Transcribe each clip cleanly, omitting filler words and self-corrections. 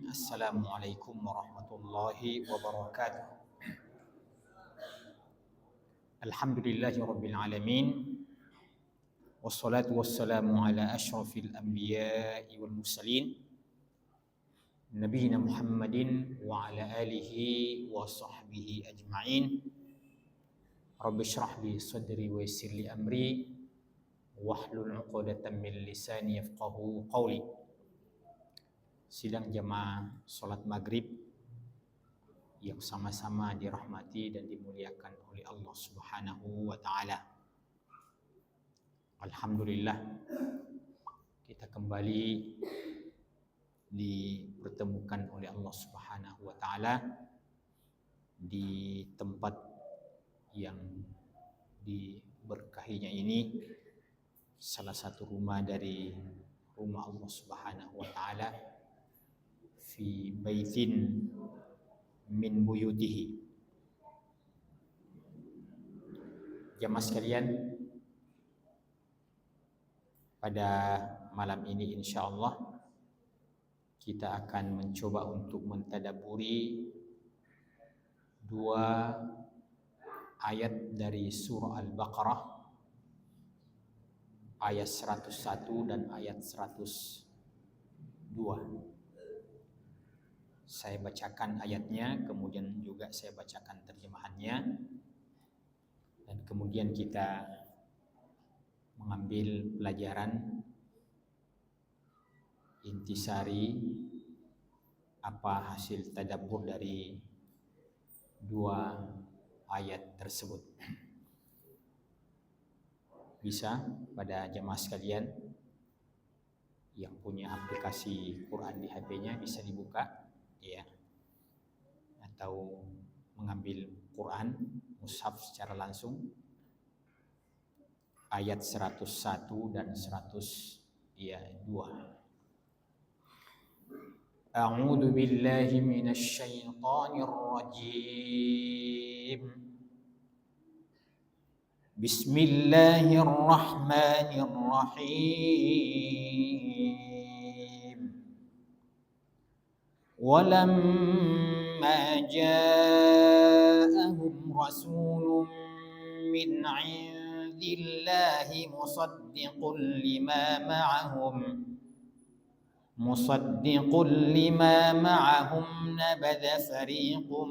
Assalamualaikum warahmatullahi wabarakatuh. Alhamdulillahi rabbil alamin. Wassalatu wassalamu ala asyrafil anbiya'i wal mursalin nabiyina Muhammadin wa ala alihi wa sahbihi ajma'in. Rabbi shrah li sadri wa yassir li amri wahlul 'uqdatam min lisani yafqahu qawli. Sidang jamaah salat maghrib yang sama-sama dirahmati dan dimuliakan oleh Allah Subhanahu wa taala. Alhamdulillah, kita kembali dipertemukan oleh Allah Subhanahu wa taala di tempat yang diberkahinya ini, salah satu rumah dari rumah Allah Subhanahu wa taala, fi baitin min buyutihi. Jamaah sekalian, pada malam ini insyaallah kita akan mencoba untuk mentadabburi dua ayat dari surah Al-Baqarah, ayat 101 dan ayat 102. Saya bacakan ayatnya, kemudian juga saya bacakan terjemahannya, dan kemudian kita mengambil pelajaran intisari apa hasil tadabbur dari dua ayat tersebut. Bisa pada jemaah sekalian yang punya aplikasi Quran di HP-nya bisa dibuka, ya, atau mengambil Quran mushaf secara langsung, ayat 101 dan 102. A'udzu billahi minasy syaithanir rajim. Bismillahirrahmanirrahim. Walamma ja'ahum rasulun min 'indillahi musaddiqun lima ma'ahum nabadha fariqum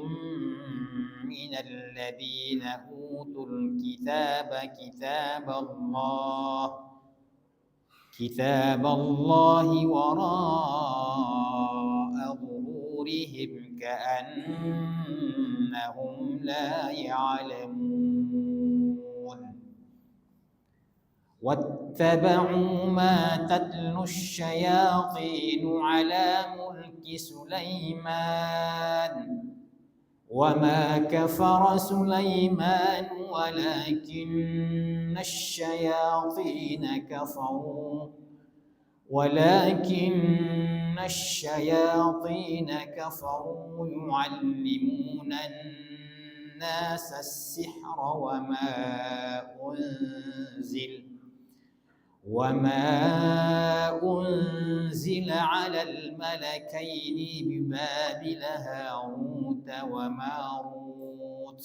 minal ladzina utul kitaba kitaballahi wara'a zuhurihim ka'annahum la ya'lamun. Wattaba'u ma tatlu asy-syayatin 'ala mulki Sulaiman wa ma kafara Sulaiman walakinna asy-syayatin kafaru yu'allimuna an-nasa as-sihra وما أنزل على الملكين ببابل هاروت وماروت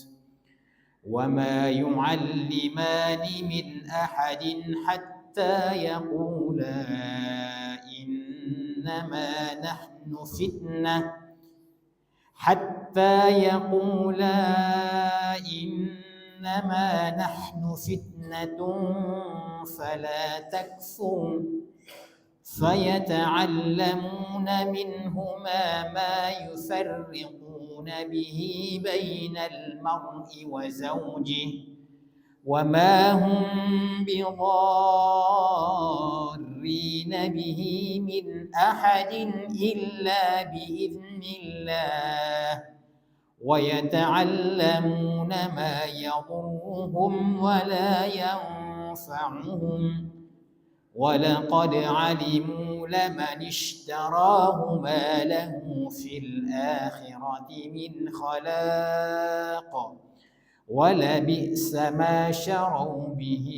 وما يعلمان من أحد حتى يقولا إنما نحن فتنة فلا تكفر فيتعلمون منهما ما يفرقون به بين المرء وزوجه وما هم بضارين به من أحد إلا بإذن الله ويتعلمون ما يضرهم ولا ينفعهم ولقد علموا لمن اشتراه ما له في الآخرة من خلاق ولبئس ما شروا به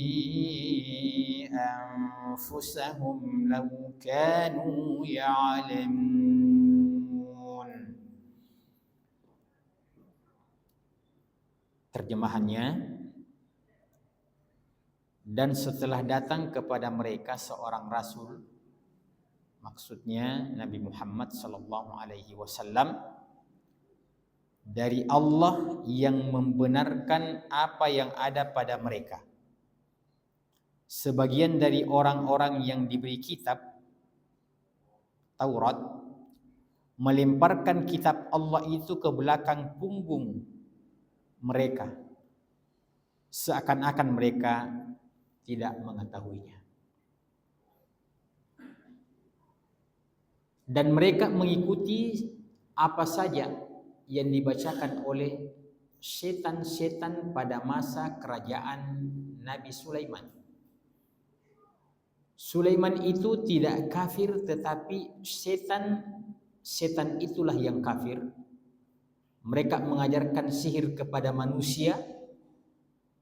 أنفسهم لو كانوا يعلمون. terjemahannya, dan setelah datang kepada mereka seorang rasul, maksudnya Nabi Muhammad sallallahu alaihi wasallam, dari Allah yang membenarkan apa yang ada pada mereka. Sebagian dari orang-orang yang diberi kitab Taurat melemparkan kitab Allah itu ke belakang punggung mereka, seakan-akan mereka tidak mengetahuinya. Dan mereka mengikuti apa saja yang dibacakan oleh setan-setan pada masa kerajaan Nabi Sulaiman. Sulaiman itu tidak kafir, tetapi setan itulah yang kafir. Mereka mengajarkan sihir kepada manusia,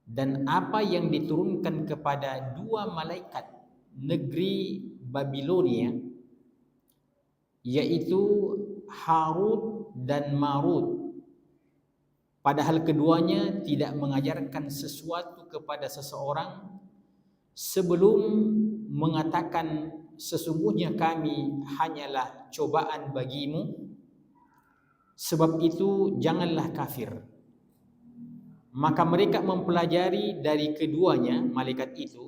dan apa yang diturunkan kepada dua malaikat negeri Babilonia, yaitu Harut dan Marut, padahal keduanya tidak mengajarkan sesuatu kepada seseorang sebelum mengatakan sesungguhnya kami hanyalah cobaan bagimu, sebab itu janganlah kafir. Maka mereka mempelajari dari keduanya malaikat itu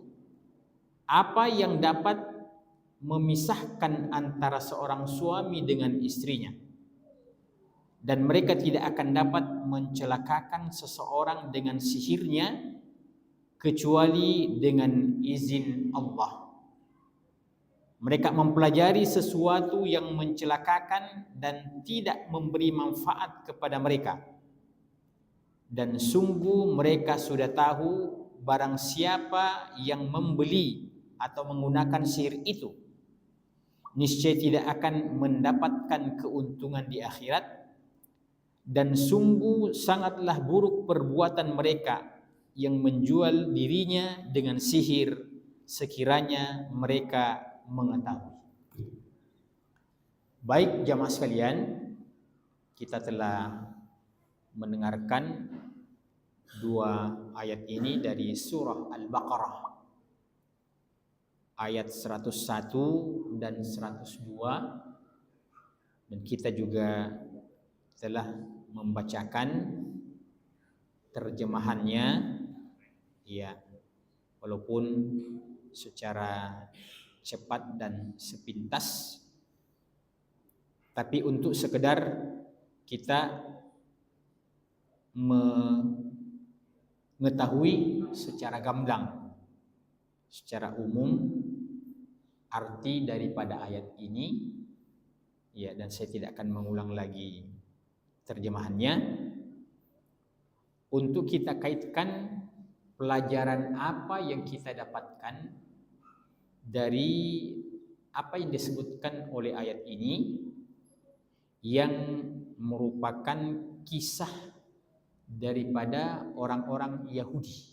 apa yang dapat memisahkan antara seorang suami dengan istrinya, dan mereka tidak akan dapat mencelakakan seseorang dengan sihirnya kecuali dengan izin Allah. Mereka mempelajari sesuatu yang mencelakakan dan tidak memberi manfaat kepada mereka, dan sungguh mereka sudah tahu barang siapa yang membeli atau menggunakan sihir itu, niscaya tidak akan mendapatkan keuntungan di akhirat, dan sungguh sangatlah buruk perbuatan mereka yang menjual dirinya dengan sihir sekiranya mereka mengetahui. Baik jamaah sekalian, kita telah mendengarkan dua ayat ini dari surah Al-Baqarah ayat 101 dan 102, dan kita juga telah membacakan terjemahannya, ya, walaupun secara cepat dan sepintas, tapi untuk sekedar kita mengetahui secara gamblang, secara umum arti daripada ayat ini, ya, dan saya tidak akan mengulang lagi terjemahannya, untuk kita kaitkan pelajaran apa yang kita dapatkan dari apa yang disebutkan oleh ayat ini, yang merupakan kisah daripada orang-orang Yahudi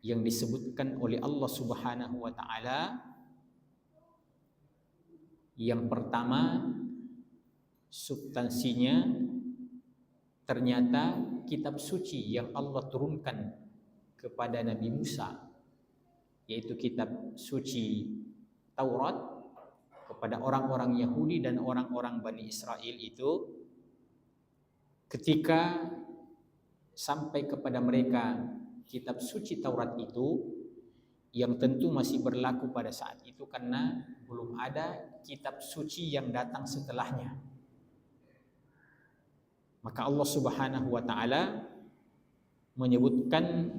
yang disebutkan oleh Allah Subhanahu wa taala. Yang pertama, substansinya ternyata kitab suci yang Allah turunkan kepada Nabi Musa, yaitu kitab suci Taurat, kepada orang-orang Yahudi dan orang-orang Bani Israel itu, ketika sampai kepada mereka kitab suci Taurat itu, yang tentu masih berlaku pada saat itu karena belum ada kitab suci yang datang setelahnya, maka Allah Subhanahu wa taala menyebutkan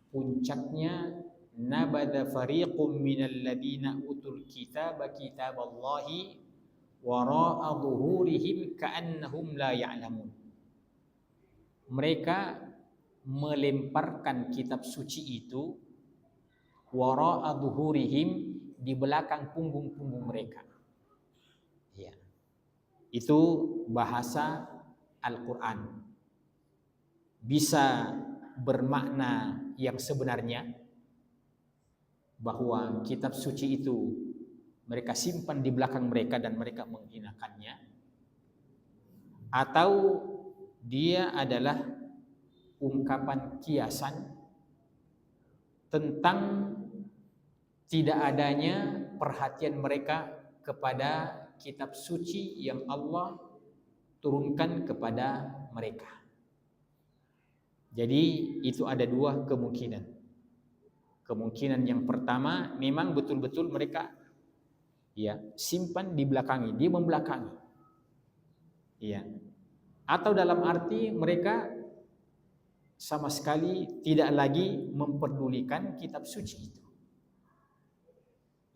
puncaknya, nabada fariqum minal ladina utul kitaba kitaballahi wara'a dhuhurihim ka'annahum la ya'lamun. Mereka melemparkan kitab suci itu wara'a dhuhurihim, di belakang punggung-punggung mereka. Ya. Itu bahasa Al-Quran. Bisa bermakna yang sebenarnya bahwa kitab suci itu mereka simpan di belakang mereka dan mereka menghinakannya, atau dia adalah ungkapan kiasan tentang tidak adanya perhatian mereka kepada kitab suci yang Allah turunkan kepada mereka. Jadi itu ada dua kemungkinan. Kemungkinan yang pertama, memang betul-betul mereka simpan di belakangi, dia membelakangi. Atau dalam arti mereka sama sekali tidak lagi memperdulikan kitab suci itu.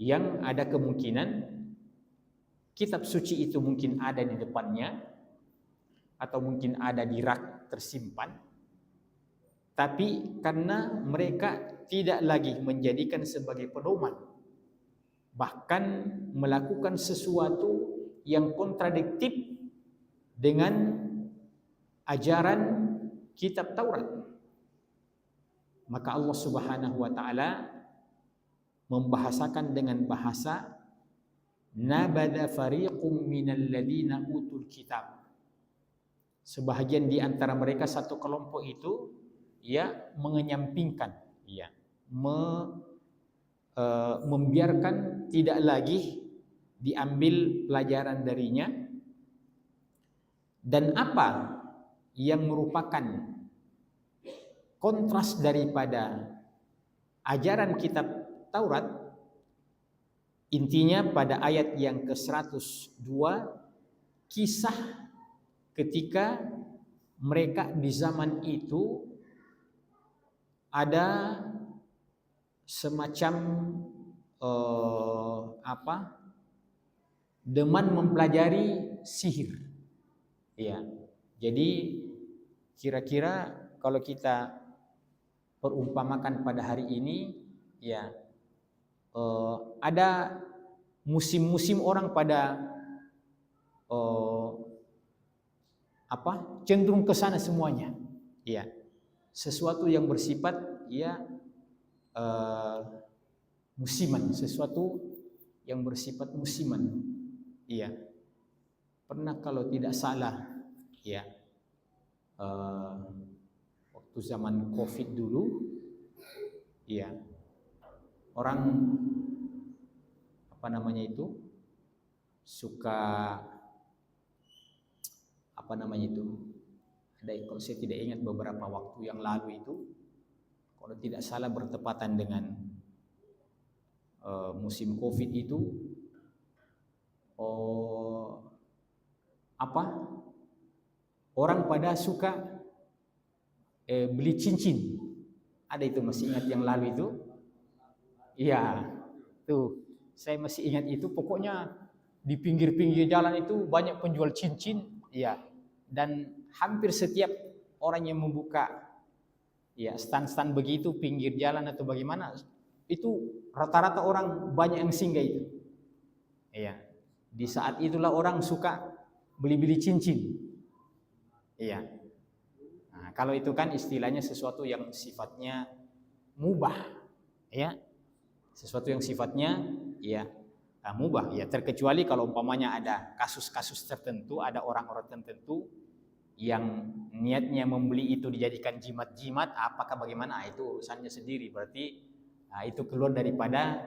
Yang ada kemungkinan kitab suci itu mungkin ada di depannya atau mungkin ada di rak tersimpan, tapi karena mereka tidak lagi menjadikan sebagai pedoman, bahkan melakukan sesuatu yang kontradiktif dengan ajaran kitab Taurat, maka Allah Subhanahu wa taala membahasakan dengan bahasa nabada fariqum minal ladzina utul kitab. Sebahagian di antara mereka, satu kelompok itu mengenyampingkan, membiarkan tidak lagi diambil pelajaran darinya. Dan apa yang merupakan kontras daripada ajaran kitab Taurat, intinya pada ayat yang ke-102, kisah ketika mereka di zaman itu ada semacam deman mempelajari sihir. Jadi kira-kira kalau kita perumpamakan pada hari ini, ada musim-musim orang pada cenderung ke sana semuanya. Sesuatu yang bersifat musiman, sesuatu yang bersifat musiman. Pernah kalau tidak salah waktu zaman Covid dulu, orang suka ada, kalau saya tidak ingat, beberapa waktu yang lalu itu, kalau tidak salah bertepatan dengan musim Covid itu, orang pada suka beli cincin. Ada itu, masih ingat yang lalu itu? Tuh, saya masih ingat itu. Pokoknya di pinggir-pinggir jalan itu banyak penjual cincin, dan hampir setiap orang yang membuka stand-stand begitu pinggir jalan atau bagaimana, itu rata-rata orang banyak yang singgah itu. Di saat itulah orang suka beli-beli cincin. Nah, kalau itu kan istilahnya sesuatu yang sifatnya mubah, sesuatu yang sifatnya mubah, terkecuali kalau umpamanya ada kasus-kasus tertentu, ada orang-orang tertentu yang niatnya membeli itu dijadikan jimat-jimat, apakah bagaimana, itu urusannya sendiri. Berarti itu keluar daripada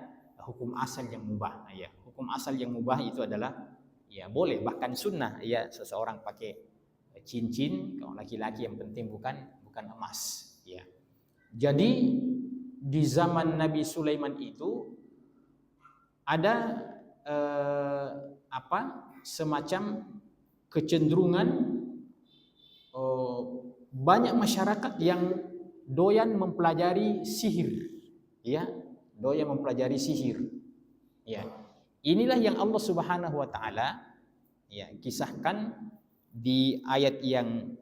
hukum asal yang mubah. Hukum asal yang mubah itu adalah boleh, bahkan sunnah seseorang pakai cincin kalau laki-laki, yang penting bukan emas. Jadi di zaman Nabi Sulaiman itu ada semacam kecenderungan banyak masyarakat yang doyan mempelajari sihir, doyan mempelajari sihir. Inilah yang Allah Subhanahu wa taala kisahkan di ayat yang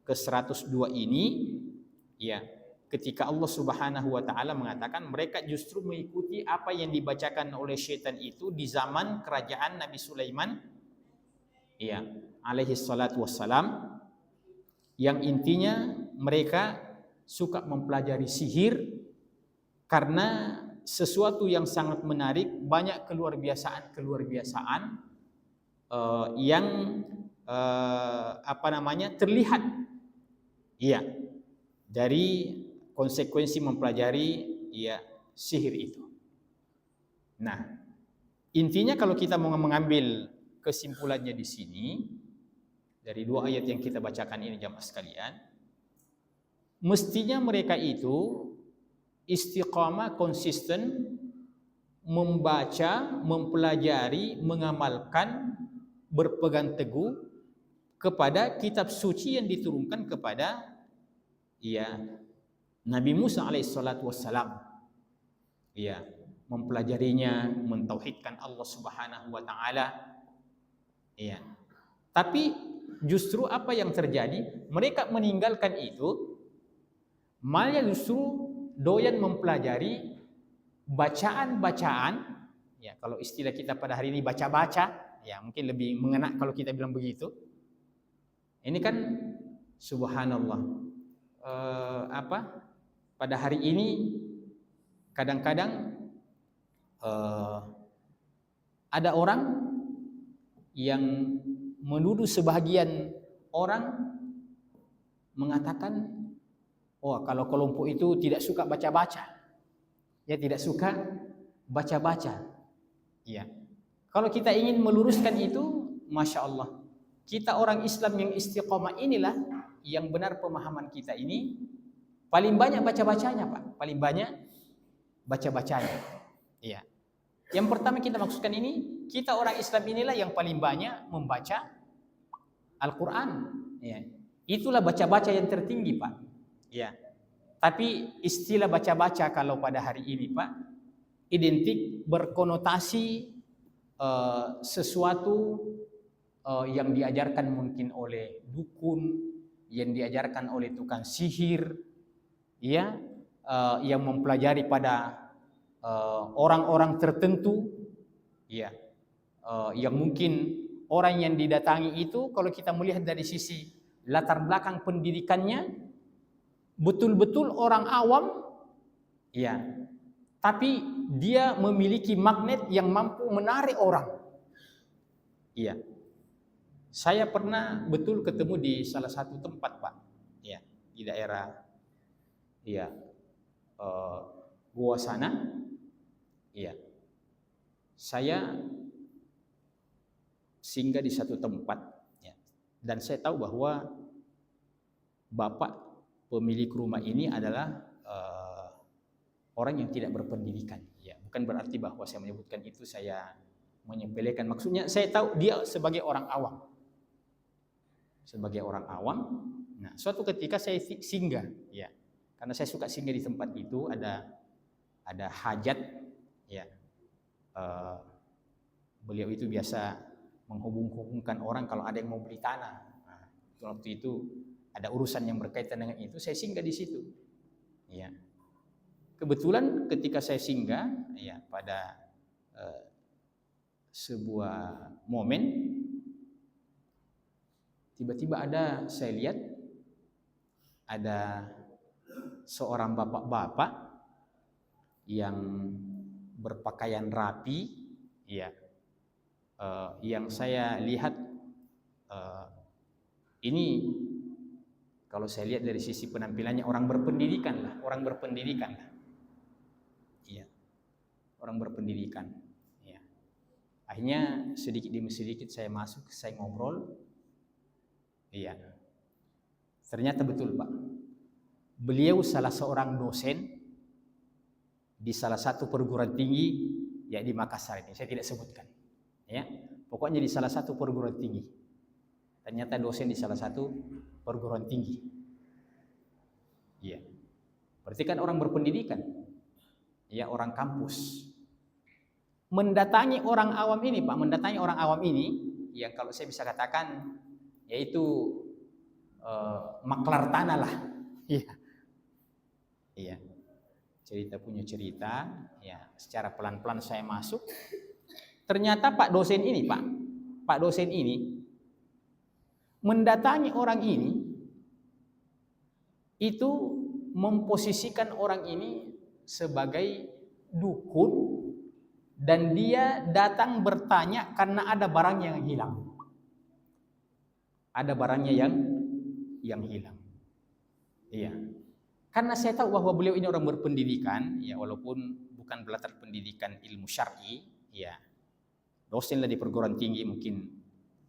ke-102 ini, ketika Allah Subhanahu wa taala mengatakan mereka justru mengikuti apa yang dibacakan oleh syaitan itu di zaman kerajaan Nabi Sulaiman, alaihi salatu wassalam, yang intinya mereka suka mempelajari sihir karena sesuatu yang sangat menarik, banyak keluar biasaan yang terlihat. dari konsekuensi mempelajari ya sihir itu. Nah, intinya kalau kita mau mengambil kesimpulannya di sini dari dua ayat yang kita bacakan ini jamaah sekalian, mestinya mereka itu istiqamah, konsisten membaca, mempelajari, mengamalkan, berpegang teguh kepada kitab suci yang diturunkan kepada ya Nabi Musa alaihissalatu wassalam. Ya, mempelajarinya, mentauhidkan Allah Subhanahu wa taala. Ya. Tapi justru apa yang terjadi? Mereka meninggalkan itu, malah justru doyan mempelajari bacaan-bacaan, ya kalau istilah kita pada hari ini baca-baca, ya mungkin lebih mengena kalau kita bilang begitu. Ini kan subhanallah, pada hari ini kadang-kadang ada orang yang menuduh sebahagian orang mengatakan, oh kalau kelompok itu tidak suka baca-baca. Ya tidak suka baca-baca. Ya. Kalau kita ingin meluruskan itu, masya Allah, kita orang Islam yang istiqomah inilah yang benar pemahaman kita ini paling banyak baca-bacanya, Pak. Paling banyak baca-bacanya. Ya. Yang pertama kita maksudkan ini, kita orang Islam inilah yang paling banyak membaca Al-Quran. Ya. Itulah baca-baca yang tertinggi, Pak. Ya. Tapi istilah baca-baca kalau pada hari ini Pak, identik berkonotasi sesuatu yang diajarkan mungkin oleh dukun, yang diajarkan oleh tukang sihir, ya, yang mempelajari pada orang-orang tertentu, ya, yang mungkin orang yang didatangi itu kalau kita melihat dari sisi latar belakang pendidikannya, betul-betul orang awam, ya, tapi dia memiliki magnet yang mampu menarik orang. Iya. Saya pernah betul ketemu di salah satu tempat, Pak. Ya, di daerah ya Goa sana. Iya. Saya singgah di satu tempat, ya. Dan saya tahu bahwa bapak pemilik rumah ini adalah orang yang tidak berpendidikan. Ya, bukan berarti bahwa saya menyebutkan itu saya menyepelekan. Maksudnya saya tahu dia sebagai orang awam. Sebagai orang awam. Nah, suatu ketika saya singgah, ya, karena saya suka singgah di tempat itu, ada hajat, ya. Beliau itu biasa menghubung-hubungkan orang kalau ada yang mau beli tanah. Nah, waktu itu ada urusan yang berkaitan dengan itu, saya singgah di situ. Ya. Kebetulan ketika saya singgah, ya, pada sebuah momen, tiba-tiba saya lihat ada seorang bapak-bapak yang berpakaian rapi, ya, yang saya lihat ini kalau saya lihat dari sisi penampilannya orang berpendidikan lah. Iya. Orang berpendidikan. Ya. Akhirnya sedikit demi sedikit saya masuk, saya ngobrol. Iya. Ternyata betul, Pak. Beliau salah seorang dosen di salah satu perguruan tinggi, ya, di Makassar ini. Saya tidak sebutkan. Ya. Pokoknya di salah satu perguruan tinggi. Ternyata dosen di salah satu perguruan tinggi. Iya. Berarti kan orang berpendidikan. Ya, orang kampus. Mendatangi orang awam ini, Pak, yang kalau saya bisa katakan yaitu maklar tanah lah. Iya. Iya. Cerita punya cerita, ya, secara pelan-pelan saya masuk. Ternyata Pak dosen ini mendatangi orang ini itu memposisikan orang ini sebagai dukun, dan dia datang bertanya karena ada barang yang hilang. Ada barangnya yang hilang. Iya. Karena saya tahu bahwa beliau ini orang berpendidikan, ya walaupun bukan belatar pendidikan ilmu syar'i, ya dosen lah di perguruan tinggi, mungkin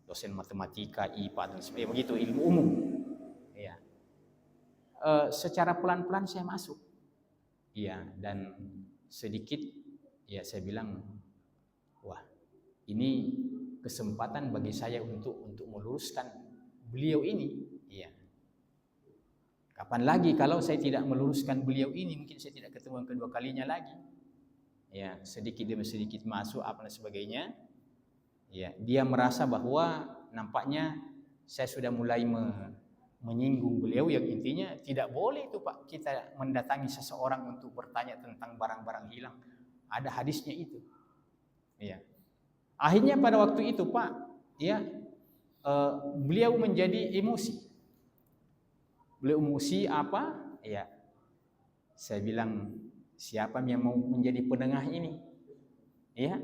dosen matematika, IPA dan sebagainya, begitu ilmu umum. Ya, secara pelan-pelan saya masuk, ya dan sedikit, ya saya bilang, wah ini kesempatan bagi saya untuk meluruskan beliau ini, ya. Kapan lagi kalau saya tidak meluruskan beliau ini, mungkin saya tidak ketemu yang kedua kalinya lagi. Ya, sedikit demi sedikit masuk apa dan sebagainya. Ya, dia merasa bahwa nampaknya saya sudah mulai menyinggung beliau, yang intinya tidak boleh itu Pak kita mendatangi seseorang untuk bertanya tentang barang-barang hilang. Ada hadisnya itu. Ya. Akhirnya pada waktu itu Pak, ya beliau menjadi emosi. Beliau emosi apa? Ya, saya bilang siapa yang mau menjadi penengah ini? Ya,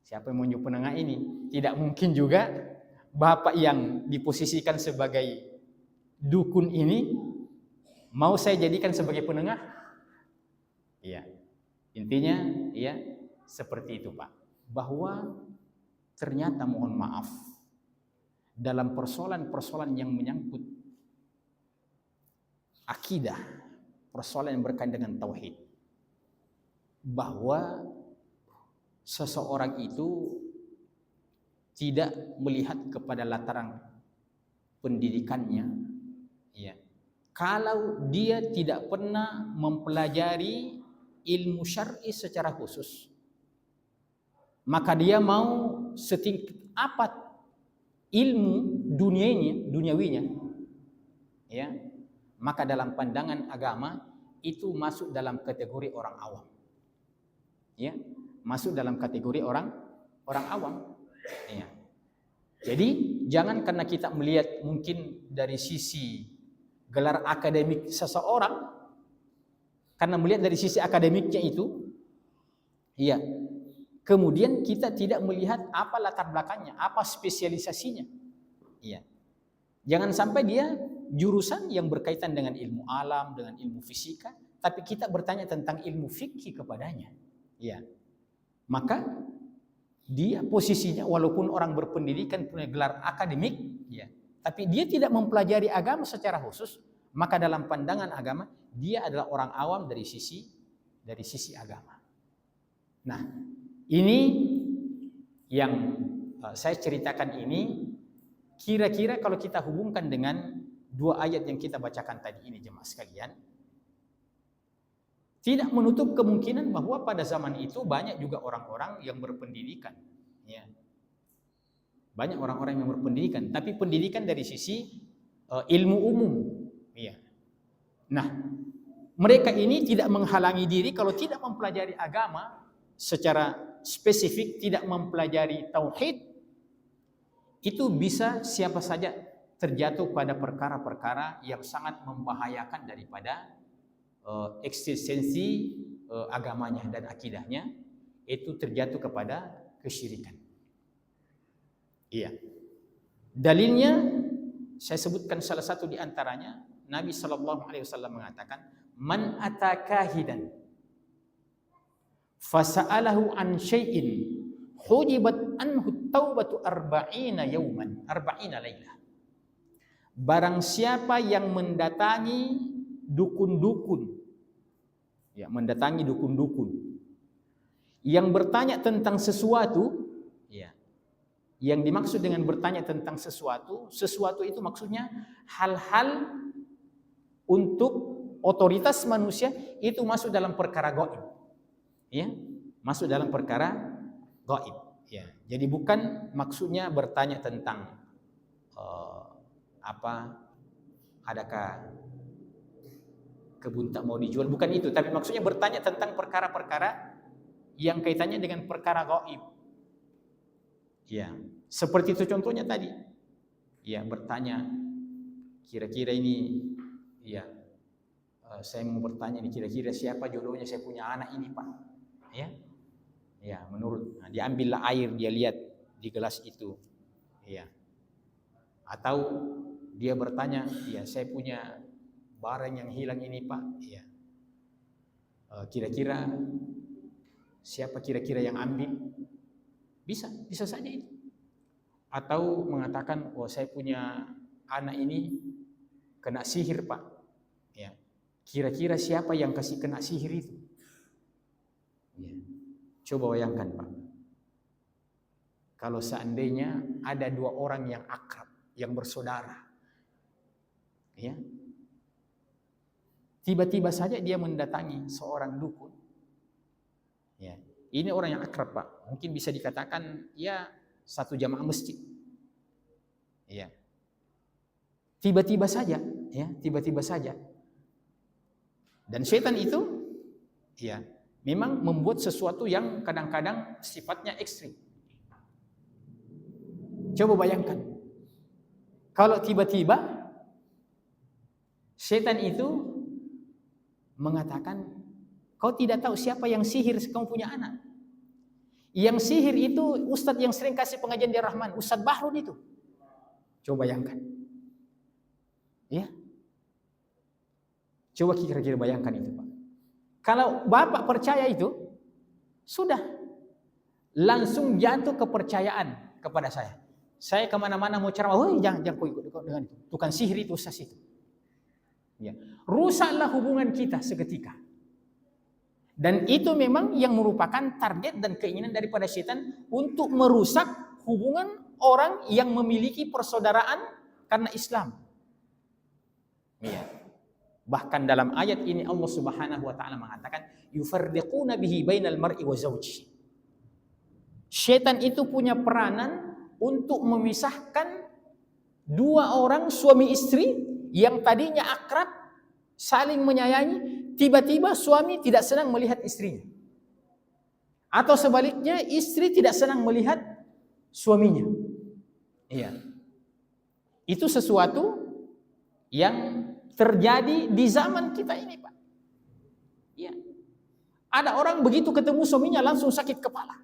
siapa yang mau menjadi penengah ini? Tidak mungkin juga bapak yang diposisikan sebagai dukun ini mau saya jadikan sebagai penengah. Ya, intinya ya seperti itu Pak. Bahwa ternyata mohon maaf dalam persoalan-persoalan yang menyangkut akidah, persoalan yang berkaitan dengan tauhid, bahwa seseorang itu tidak melihat kepada latar pendidikannya, ya. Kalau dia tidak pernah mempelajari ilmu syar'i secara khusus, maka dia mau setingkat apa ilmu duniawinya, ya. Maka dalam pandangan agama itu masuk dalam kategori orang awam, ya, masuk dalam kategori orang awam, ya. Jadi jangan karena kita melihat mungkin dari sisi gelar akademik seseorang, karena melihat dari sisi akademiknya itu, ya, kemudian kita tidak melihat apa latar belakangnya, apa spesialisasinya, ya. Jangan sampai dia jurusan yang berkaitan dengan ilmu alam, dengan ilmu fisika, tapi kita bertanya tentang ilmu fikih kepadanya, ya. Maka dia posisinya walaupun orang berpendidikan punya gelar akademik, ya, tapi dia tidak mempelajari agama secara khusus, maka dalam pandangan agama dia adalah orang awam dari sisi agama. Nah, ini yang saya ceritakan ini kira-kira kalau kita hubungkan dengan dua ayat yang kita bacakan tadi ini jemaah sekalian, tidak menutup kemungkinan bahwa pada zaman itu banyak juga orang-orang yang berpendidikan, ya. Banyak orang-orang yang berpendidikan, tapi pendidikan dari sisi ilmu umum, ya. Nah, mereka ini tidak menghalangi diri kalau tidak mempelajari agama secara spesifik, tidak mempelajari tauhid, itu bisa siapa saja terjatuh pada perkara-perkara yang sangat membahayakan daripada eksistensi agamanya dan akidahnya, itu terjatuh kepada kesyirikan. Iya. Dalilnya saya sebutkan salah satu di antaranya, Nabi SAW mengatakan, "Man atakahidan fasa'alahu an syai'in hujibat anhu taubatu arba'ina yauman, arba'ina lailah." Barang siapa yang mendatangi dukun-dukun, ya, mendatangi dukun-dukun yang bertanya tentang sesuatu, ya. Yang dimaksud dengan bertanya tentang sesuatu itu maksudnya hal-hal untuk otoritas manusia, itu masuk dalam perkara gaib, ya, masuk dalam perkara gaib, ya. Jadi bukan maksudnya bertanya tentang adakah kebun tak mau dijual, bukan itu, tapi maksudnya bertanya tentang perkara-perkara yang kaitannya dengan perkara gaib, ya. Seperti itu contohnya tadi, ya, bertanya kira-kira ini, ya, saya mau bertanya ini kira-kira siapa jodohnya saya punya anak ini Pak, ya, ya, menurut, nah, diambillah air, dia lihat di gelas itu, ya. Atau dia bertanya, ya, saya punya barang yang hilang ini Pak, ya, kira-kira siapa kira-kira yang ambil? Bisa saja itu. Atau mengatakan, oh saya punya anak ini kena sihir Pak, ya, kira-kira siapa yang kasih kena sihir itu? Ya. Coba bayangkan Pak, kalau seandainya ada dua orang yang akrab, yang bersaudara, ya, tiba-tiba saja dia mendatangi seorang dukun, ya, ini orang yang akrab Pak, mungkin bisa dikatakan ya satu jamaah masjid, ya, tiba-tiba saja, ya, tiba-tiba saja, dan setan itu, ya, memang membuat sesuatu yang kadang-kadang sifatnya ekstrim. Coba bayangkan, kalau tiba-tiba setan itu mengatakan, kau tidak tahu siapa yang sihir kamu punya anak. Yang sihir itu ustadz yang sering kasih pengajian di Rahman, Ustadz Bahrun itu. Coba bayangkan. Ya. Coba kira-kira bayangkan itu Pak. Kalau Bapak percaya itu, sudah. Langsung jatuh kepercayaan kepada saya. Saya kemana-mana mau ceramah, oh jangan kau ikut dengan itu. Tukang sihir itu, ustaz itu. Ya. Rusaklah hubungan kita seketika. Dan itu memang yang merupakan target dan keinginan daripada setan untuk merusak hubungan orang yang memiliki persaudaraan karena Islam. Ya. Bahkan dalam ayat ini Allah Subhanahu wa taala mengatakan yufarriquna bihi bainal mar'i wa zawjihi. Setan itu punya peranan untuk memisahkan dua orang suami istri yang tadinya akrab, saling menyayangi. Tiba-tiba suami tidak senang melihat istrinya. Atau sebaliknya istri tidak senang melihat suaminya. Iya. Itu sesuatu yang terjadi di zaman kita ini, Pak. Iya. Ada orang begitu ketemu suaminya langsung sakit kepala.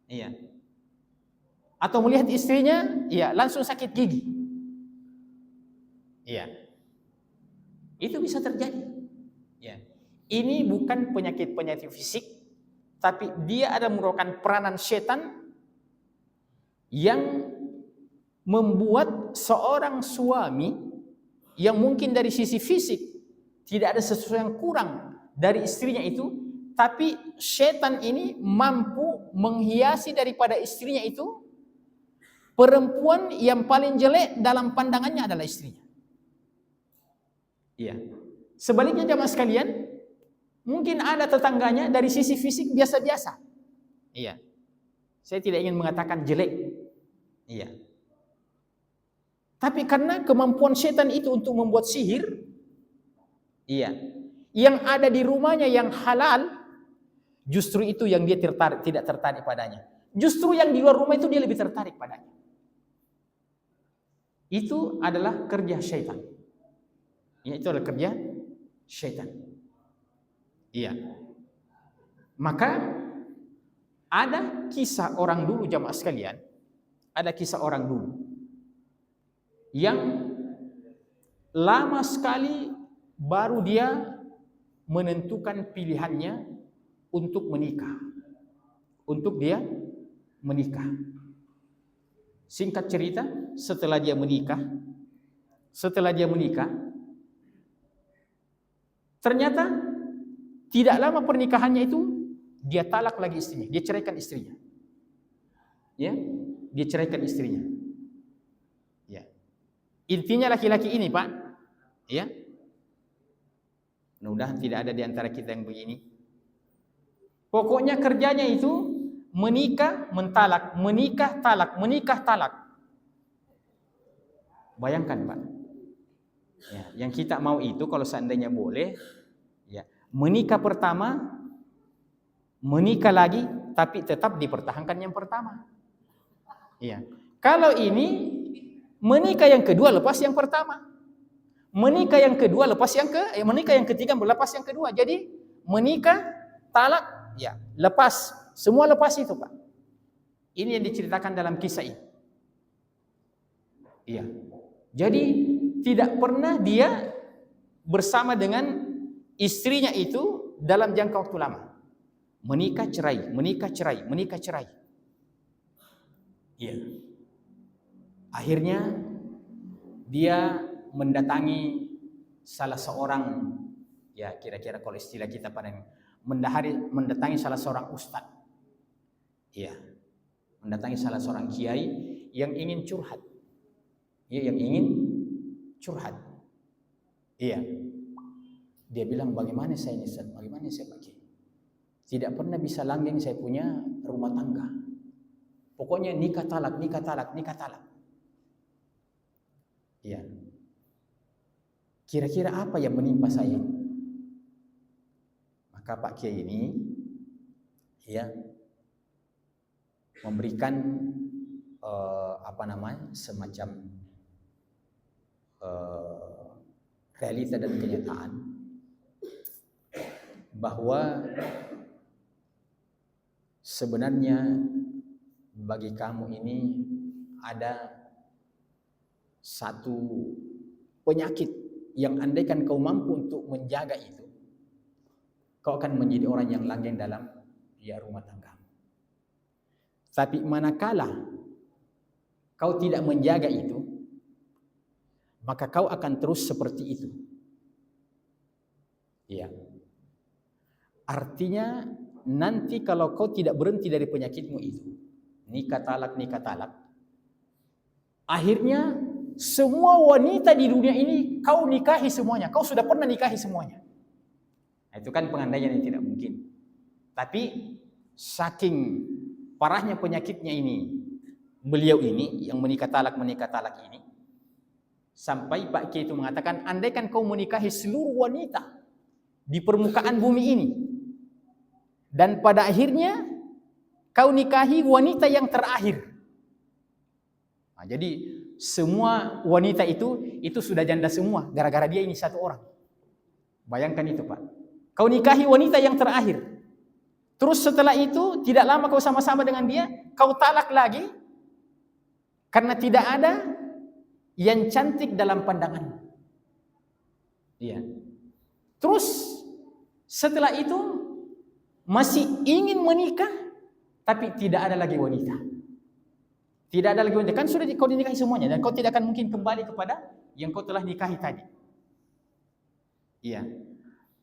Iya. Atau melihat istrinya, iya, langsung sakit gigi. Iya. Itu bisa terjadi. Ya. Ini bukan penyakit-penyakit fisik, tapi dia ada merupakan peranan setan yang membuat seorang suami yang mungkin dari sisi fisik tidak ada sesuatu yang kurang dari istrinya itu, tapi setan ini mampu menghiasi daripada istrinya itu perempuan yang paling jelek dalam pandangannya adalah istrinya. Iya. Sebaliknya jamaah sekalian, mungkin ada tetangganya dari sisi fisik biasa-biasa. Iya. Saya tidak ingin mengatakan jelek. Iya. Tapi karena kemampuan setan itu untuk membuat sihir, iya, yang ada di rumahnya yang halal, justru itu yang dia tidak tertarik padanya. Justru yang di luar rumah itu dia lebih tertarik padanya. Itu adalah kerja syaitan. Ya, itu adalah kerja syaitan. Iya. Maka ada kisah orang dulu jamaah sekalian, ada kisah orang dulu yang lama sekali baru dia menentukan pilihannya untuk menikah. Untuk dia menikah. Singkat cerita, setelah dia menikah, ternyata tidak lama pernikahannya itu dia talak lagi istrinya, dia ceraikan istrinya. Ya, dia ceraikan istrinya. Ya. Intinya laki-laki ini, Pak, ya. Mudah-mudahan tidak ada di antara kita yang begini. Pokoknya kerjanya itu menikah, mentalak, menikah, talak, menikah, talak. Bayangkan, Pak. Ya, yang kita mau itu kalau seandainya boleh, ya, menikah pertama, menikah lagi, tapi tetap dipertahankan yang pertama. Ya. Kalau ini menikah yang kedua lepas yang pertama, menikah yang kedua lepas menikah yang ketiga lepas yang kedua. Jadi menikah, talak, ya, lepas, semua lepas itu, Pak. Ini yang diceritakan dalam kisah ini. Iya. Jadi tidak pernah dia bersama dengan istrinya itu dalam jangka waktu lama. Menikah cerai, menikah cerai, menikah cerai. Iya. Akhirnya dia mendatangi salah seorang, ya kira-kira kalau istilah kita pada mendatangi salah seorang ustadz. Iya. Mendatangi salah seorang kiai yang ingin curhat. Iya, yang ingin curhat. Iya. Dia bilang, bagaimana saya ini, Ustaz? Bagaimana saya pakai? Tidak pernah bisa langgeng saya punya rumah tangga. Pokoknya nikah talak, nikah talak, nikah talak. Iya. Kira-kira apa yang menimpa saya? Maka Pak Kiai ini, ya, memberikan semacam realita dan kenyataan bahwa sebenarnya bagi kamu ini ada satu penyakit yang andaikan kau mampu untuk menjaga itu, kau akan menjadi orang yang langgeng dalam rumah tangga. Tapi manakala kau tidak menjaga itu, maka kau akan terus seperti itu. Iya. Artinya nanti kalau kau tidak berhenti dari penyakitmu itu, nikah talak, akhirnya semua wanita di dunia ini kau nikahi semuanya. Kau sudah pernah nikahi semuanya. Nah, itu kan pengandaian yang tidak mungkin. Tapi saking parahnya penyakitnya ini, beliau ini yang menikah talak ini, sampai Pak Kiai itu mengatakan, andaikan kau menikahi seluruh wanita di permukaan bumi ini, dan pada akhirnya kau nikahi wanita yang terakhir. Nah, jadi semua wanita itu sudah janda semua, gara-gara dia ini satu orang. Bayangkan itu, Pak. Kau nikahi wanita yang terakhir. Terus setelah itu tidak lama kau sama-sama dengan dia, kau talak lagi karena tidak ada yang cantik dalam pandangan. Iya. Terus setelah itu masih ingin menikah, tapi tidak ada lagi wanita. Tidak ada lagi wanita. Kan sudah kau dinikahi semuanya, dan kau tidak akan mungkin kembali kepada yang kau telah nikahi tadi. Iya.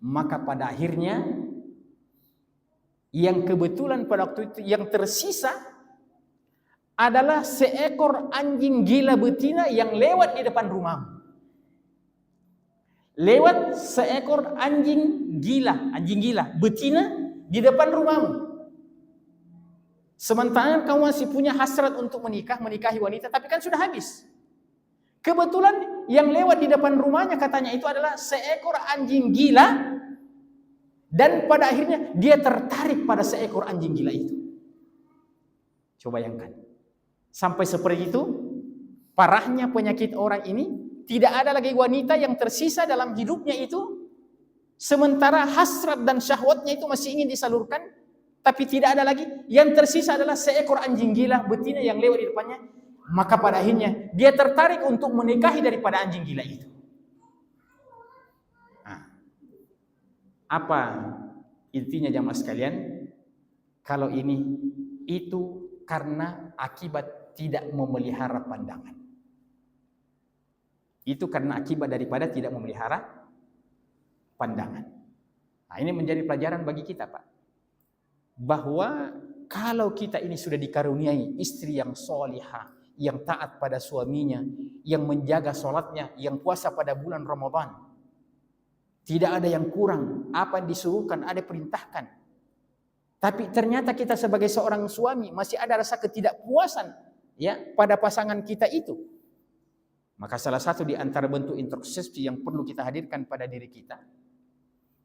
Maka pada akhirnya yang kebetulan pada waktu itu yang tersisa adalah seekor anjing gila betina yang lewat di depan rumahmu. Lewat seekor anjing gila betina di depan rumahmu. Sementara kamu masih punya hasrat untuk menikahi wanita, tapi kan sudah habis. Kebetulan yang lewat di depan rumahnya katanya itu adalah seekor anjing gila, dan pada akhirnya dia tertarik pada seekor anjing gila itu. Coba bayangkan. Sampai seperti itu parahnya penyakit orang ini, tidak ada lagi wanita yang tersisa dalam hidupnya itu, sementara hasrat dan syahwatnya itu masih ingin disalurkan, tapi tidak ada lagi. Yang tersisa adalah seekor anjing gila betina yang lewat di depannya. Maka pada akhirnya dia tertarik untuk menikahi daripada anjing gila itu. Nah, apa intinya jamaah sekalian? Kalau ini itu karena akibat tidak memelihara pandangan. Itu karena akibat daripada tidak memelihara pandangan. Nah, ini menjadi pelajaran bagi kita, Pak. Bahwa kalau kita ini sudah dikaruniai istri yang solihah, yang taat pada suaminya, yang menjaga sholatnya, yang puasa pada bulan Ramadan, tidak ada yang kurang, apa yang disuruhkan ada perintahkan. Tapi ternyata kita sebagai seorang suami masih ada rasa ketidakpuasan pada pasangan kita itu. Maka salah satu di antara bentuk introspeksi yang perlu kita hadirkan pada diri kita,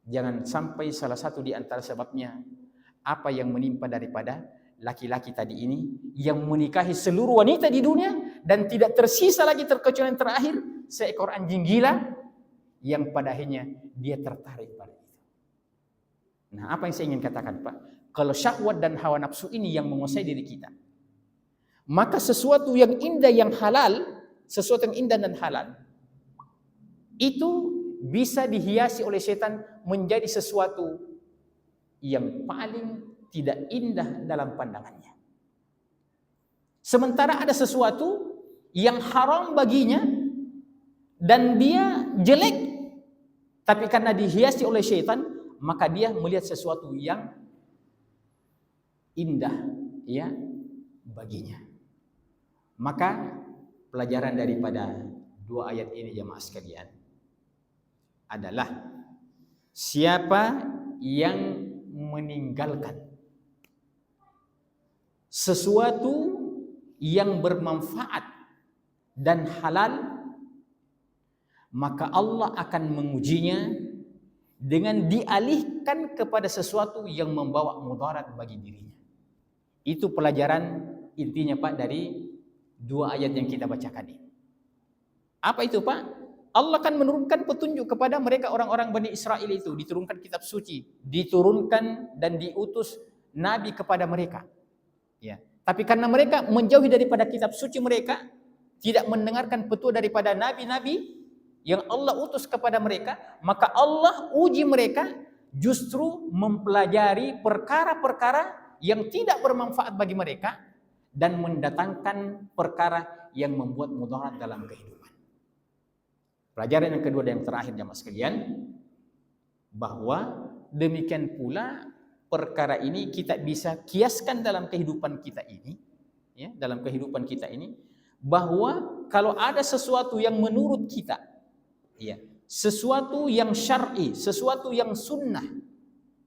jangan sampai salah satu di antara sebabnya apa yang menimpa daripada laki-laki tadi ini yang menikahi seluruh wanita di dunia dan tidak tersisa lagi terkecuali yang terakhir seekor anjing gila yang pada akhirnya dia tertarik pada itu. Nah, apa yang saya ingin katakan, Pak? Kalau syahwat dan hawa nafsu ini yang menguasai diri kita, maka sesuatu yang indah yang halal, sesuatu yang indah dan halal itu bisa dihiasi oleh setan menjadi sesuatu yang paling tidak indah dalam pandangannya. Sementara ada sesuatu yang haram baginya dan dia jelek, tapi karena dihiasi oleh setan, maka dia melihat sesuatu yang indah ya baginya. Maka pelajaran daripada dua ayat ini jemaah sekalian adalah siapa yang meninggalkan sesuatu yang bermanfaat dan halal, maka Allah akan mengujinya dengan dialihkan kepada sesuatu yang membawa mudarat bagi dirinya. Itu pelajaran intinya Pak dari dua ayat yang kita bacakan ini. Apa itu Pak? Allah akan menurunkan petunjuk kepada mereka orang-orang Bani Israel itu. Diturunkan kitab suci. Diturunkan dan diutus Nabi kepada mereka. Ya. Tapi karena mereka menjauhi daripada kitab suci mereka, tidak mendengarkan petunjuk daripada Nabi-Nabi yang Allah utus kepada mereka, maka Allah uji mereka justru mempelajari perkara-perkara yang tidak bermanfaat bagi mereka dan mendatangkan perkara yang membuat mudarat dalam kehidupan. Pelajaran yang kedua dan yang terakhir jemaah sekalian, bahwa demikian pula perkara ini kita bisa kiaskan dalam kehidupan kita ini, ya, dalam kehidupan kita ini, bahwa kalau ada sesuatu yang menurut kita, ya, sesuatu yang syar'i, sesuatu yang sunnah,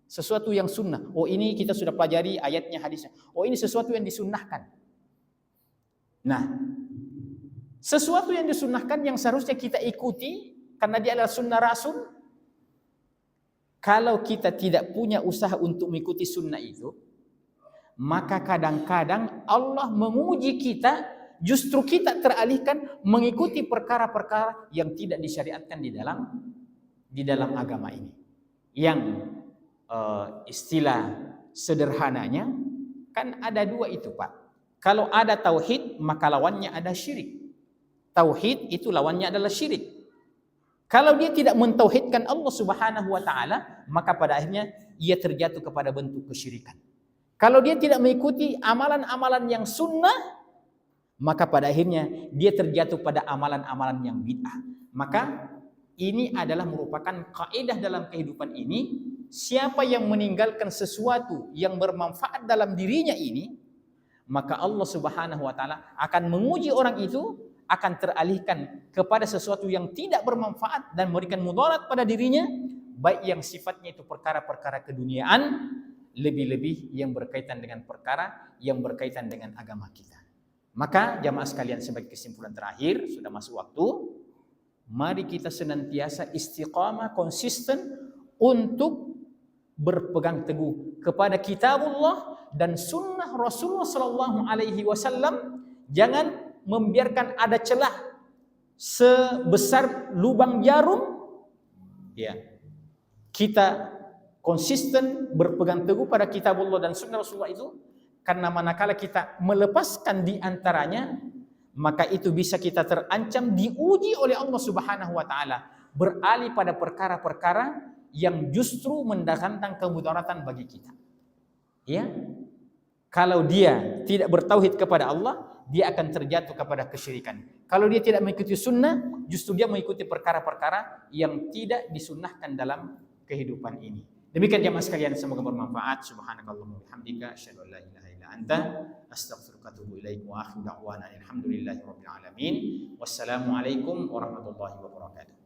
sesuatu yang sunnah. Oh ini kita sudah pelajari ayatnya, hadisnya. Oh ini sesuatu yang disunnahkan. Nah, sesuatu yang disunnahkan yang seharusnya kita ikuti karena dia adalah sunnah Rasul. Kalau kita tidak punya usaha untuk mengikuti sunnah itu, maka kadang-kadang Allah menguji kita, justru kita teralihkan mengikuti perkara-perkara yang tidak disyariatkan di dalam agama ini. Yang istilah sederhananya kan ada dua itu Pak. Kalau ada tauhid maka lawannya ada syirik. Tauhid itu lawannya adalah syirik. Kalau dia tidak mentauhidkan Allah Subhanahu wa taala, maka pada akhirnya ia terjatuh kepada bentuk kesyirikan. Kalau dia tidak mengikuti amalan-amalan yang sunnah, maka pada akhirnya dia terjatuh pada amalan-amalan yang bid'ah. Maka ini adalah merupakan kaidah dalam kehidupan ini. Siapa yang meninggalkan sesuatu yang bermanfaat dalam dirinya ini, maka Allah Subhanahu wa taala akan menguji orang itu, akan teralihkan kepada sesuatu yang tidak bermanfaat dan memberikan mudarat pada dirinya, baik yang sifatnya itu perkara-perkara keduniaan, lebih-lebih yang berkaitan dengan perkara yang berkaitan dengan agama kita. Maka jamaah sekalian, sebagai kesimpulan terakhir, sudah masuk waktu, mari kita senantiasa istiqamah, konsisten untuk berpegang teguh kepada kitabullah dan sunnah Rasulullah sallallahu alaihi wasallam. Jangan membiarkan ada celah sebesar lubang jarum. Ya. Kita konsisten berpegang teguh pada kitabullah dan sunnah Rasulullah itu, karena manakala kita melepaskan di antaranya, maka itu bisa kita terancam diuji oleh Allah Subhanahu wa taala, beralih pada perkara-perkara yang justru mendatangkan kemudaratan bagi kita. Ya. Kalau dia tidak bertauhid kepada Allah, dia akan terjatuh kepada kesyirikan. Kalau dia tidak mengikuti sunnah, justru dia mengikuti perkara-perkara yang tidak disunnahkan dalam kehidupan ini. Demikian jemaah sekalian, semoga bermanfaat. Subhanakallahumma wa bihamdika, asyhadu an la ilaha illa anta, astaghfiruka wa atubu ilaik, wa akhiru da'wana alhamdulillahi rabbil alamin. Wassalamualaikum warahmatullahi wabarakatuh.